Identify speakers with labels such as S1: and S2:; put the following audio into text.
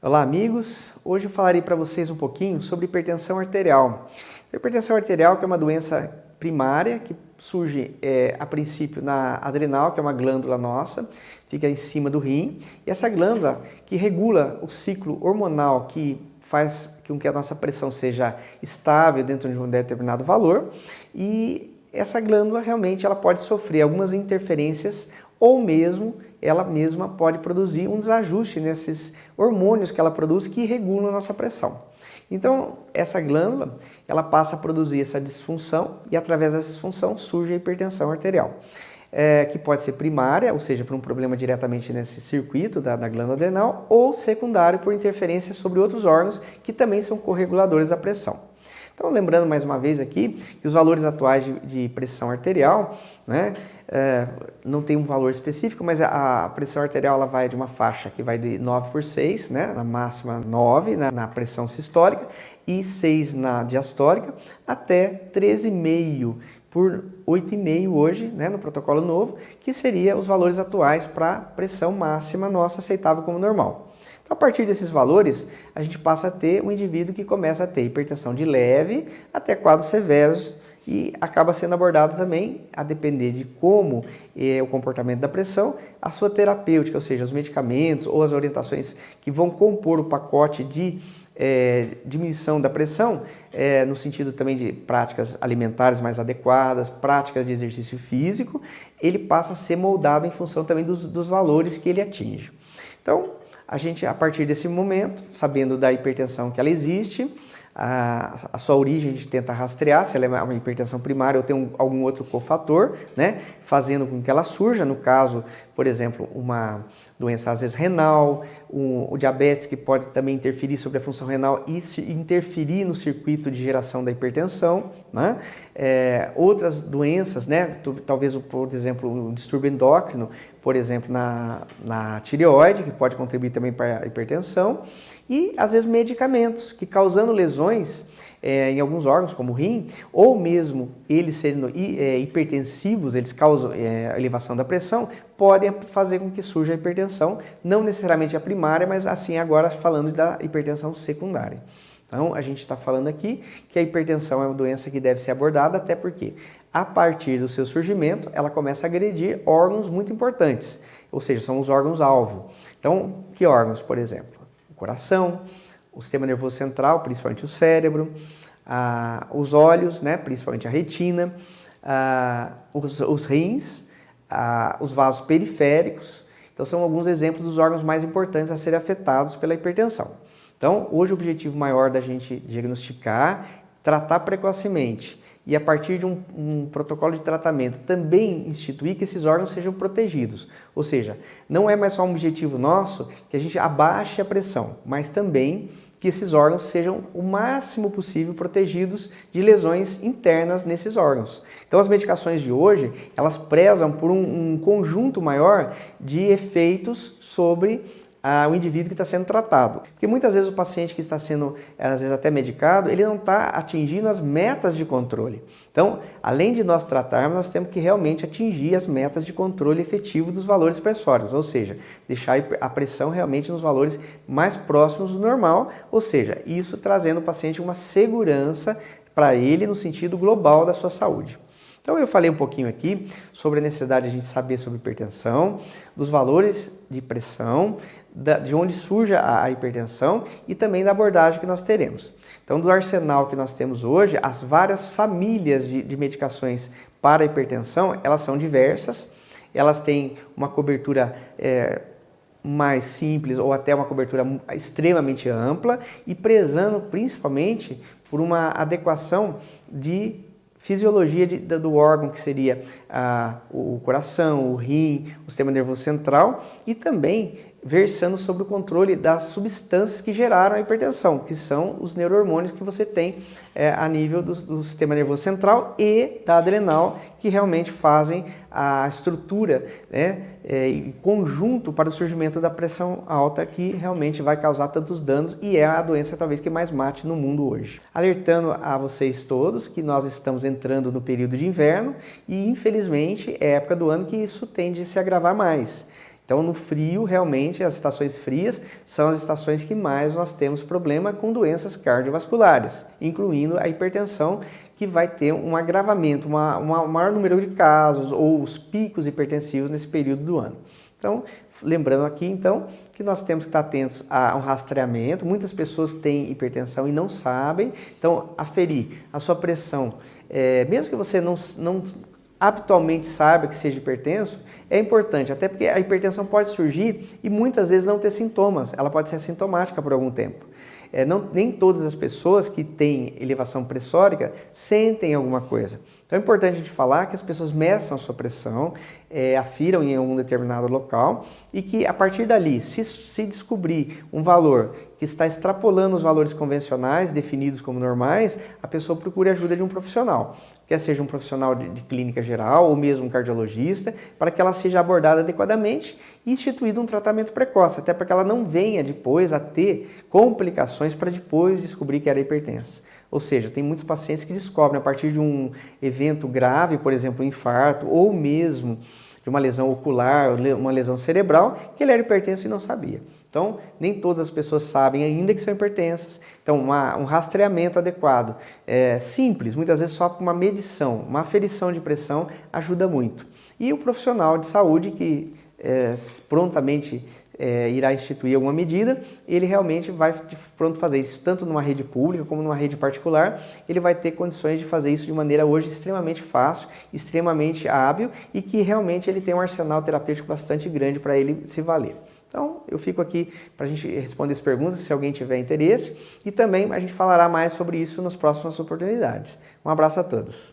S1: Olá, amigos! Hoje eu falarei para vocês um pouquinho sobre hipertensão arterial. A hipertensão arterial que é uma doença primária que surge a princípio na adrenal, que é uma glândula nossa, fica em cima do rim, e essa glândula que regula o ciclo hormonal que faz com que a nossa pressão seja estável dentro de um determinado valor, e essa glândula realmente ela pode sofrer algumas interferências ou mesmo ela mesma pode produzir um desajuste nesses hormônios que ela produz que regulam a nossa pressão. Então, essa glândula, ela passa a produzir essa disfunção e através dessa disfunção surge a hipertensão arterial, que pode ser primária, ou seja, por um problema diretamente nesse circuito da glândula adrenal, ou secundário por interferência sobre outros órgãos que também são correguladores da pressão. Então, lembrando mais uma vez aqui que os valores atuais de pressão arterial, né, não tem um valor específico, mas a pressão arterial ela vai de uma faixa que vai de 9/6, né, na máxima 9 na pressão sistólica e 6 na diastólica, até 13,5 por 8,5 hoje, né, no protocolo novo, que seria os valores atuais para a pressão máxima nossa aceitável como normal. Então, a partir desses valores, a gente passa a ter um indivíduo que começa a ter hipertensão de leve até quadros severos e acaba sendo abordado também, a depender de como é o comportamento da pressão, a sua terapêutica, ou seja, os medicamentos ou as orientações que vão compor o pacote de diminuição da pressão, no sentido também de práticas alimentares mais adequadas, práticas de exercício físico, ele passa a ser moldado em função também dos valores que ele atinge. Então, a gente, a partir desse momento, sabendo da hipertensão que ela existe, a sua origem a gente tenta rastrear, se ela é uma hipertensão primária ou tem algum outro cofator, né, fazendo com que ela surja, no caso, por exemplo, uma doença às vezes renal, o diabetes que pode também interferir sobre a função renal e interferir no circuito de geração da hipertensão, né? Outras doenças, né, talvez, por exemplo, um distúrbio endócrino, por exemplo, na tireoide, que pode contribuir também para a hipertensão, e às vezes medicamentos que causando lesões em alguns órgãos, como o rim, ou mesmo eles sendo hipertensivos, eles causam elevação da pressão, podem fazer com que surja a hipertensão, não necessariamente a primária, mas assim agora falando da hipertensão secundária. Então, a gente está falando aqui que a hipertensão é uma doença que deve ser abordada, até porque, a partir do seu surgimento, ela começa a agredir órgãos muito importantes, ou seja, são os órgãos-alvo. Então, que órgãos, por exemplo? O coração, o sistema nervoso central, principalmente o cérebro, os olhos, né, principalmente a retina, os rins, os vasos periféricos. Então, são alguns exemplos dos órgãos mais importantes a serem afetados pela hipertensão. Então, hoje o objetivo maior da gente diagnosticar, tratar precocemente e a partir de um protocolo de tratamento também instituir que esses órgãos sejam protegidos. Ou seja, não é mais só um objetivo nosso que a gente abaixe a pressão, mas também que esses órgãos sejam o máximo possível protegidos de lesões internas nesses órgãos. Então, as medicações de hoje, elas prezam por um conjunto maior de efeitos sobre o indivíduo que está sendo tratado. Porque muitas vezes o paciente que está sendo, às vezes até medicado, ele não está atingindo as metas de controle. Então, além de nós tratarmos, nós temos que realmente atingir as metas de controle efetivo dos valores pressóricos, ou seja, deixar a pressão realmente nos valores mais próximos do normal, ou seja, isso trazendo o paciente uma segurança para ele no sentido global da sua saúde. Então, eu falei um pouquinho aqui sobre a necessidade de a gente saber sobre hipertensão, dos valores de pressão, de onde surge a hipertensão e também da abordagem que nós teremos. Então, do arsenal que nós temos hoje, as várias famílias de medicações para a hipertensão, elas são diversas, elas têm uma cobertura mais simples ou até uma cobertura extremamente ampla e prezando principalmente por uma adequação de fisiologia do órgão, que seria o coração, o rim, o sistema nervoso central e também versando sobre o controle das substâncias que geraram a hipertensão, que são os neurohormônios que você tem a nível do sistema nervoso central e da adrenal, que realmente fazem a estrutura, né, em conjunto para o surgimento da pressão alta, que realmente vai causar tantos danos e é a doença talvez que mais mate no mundo hoje. Alertando a vocês todos que nós estamos entrando no período de inverno e infelizmente é época do ano que isso tende a se agravar mais. Então, no frio, realmente, as estações frias são as estações que mais nós temos problema com doenças cardiovasculares, incluindo a hipertensão, que vai ter um agravamento, um maior número de casos ou os picos hipertensivos nesse período do ano. Então, lembrando aqui, então, que nós temos que estar atentos a um rastreamento. Muitas pessoas têm hipertensão e não sabem. Então, aferir a sua pressão, mesmo que você não habitualmente saiba que seja hipertenso, é importante, até porque a hipertensão pode surgir e muitas vezes não ter sintomas. Ela pode ser assintomática por algum tempo. Nem todas as pessoas que têm elevação pressórica sentem alguma coisa. Então é importante a gente falar que as pessoas meçam a sua pressão, afiram em algum determinado local e que a partir dali, se descobrir um valor que está extrapolando os valores convencionais definidos como normais, a pessoa procure a ajuda de um profissional, quer seja um profissional de clínica geral ou mesmo um cardiologista, para que ela seja abordada adequadamente e instituído um tratamento precoce, até para que ela não venha depois a ter complicações para depois descobrir que era hipertensa. Ou seja, tem muitos pacientes que descobrem a partir de um evento grave, por exemplo, um infarto, ou mesmo de uma lesão ocular, uma lesão cerebral, que ele era hipertenso e não sabia. Então, nem todas as pessoas sabem ainda que são hipertensas. Então, um rastreamento adequado, simples, muitas vezes só com uma medição, uma aferição de pressão ajuda muito. E o profissional de saúde que prontamente irá instituir alguma medida, ele realmente vai de pronto fazer isso, tanto numa rede pública como numa rede particular, ele vai ter condições de fazer isso de maneira hoje extremamente fácil, extremamente hábil e que realmente ele tem um arsenal terapêutico bastante grande para ele se valer. Então, eu fico aqui para a gente responder as perguntas, se alguém tiver interesse, e também a gente falará mais sobre isso nas próximas oportunidades. Um abraço a todos.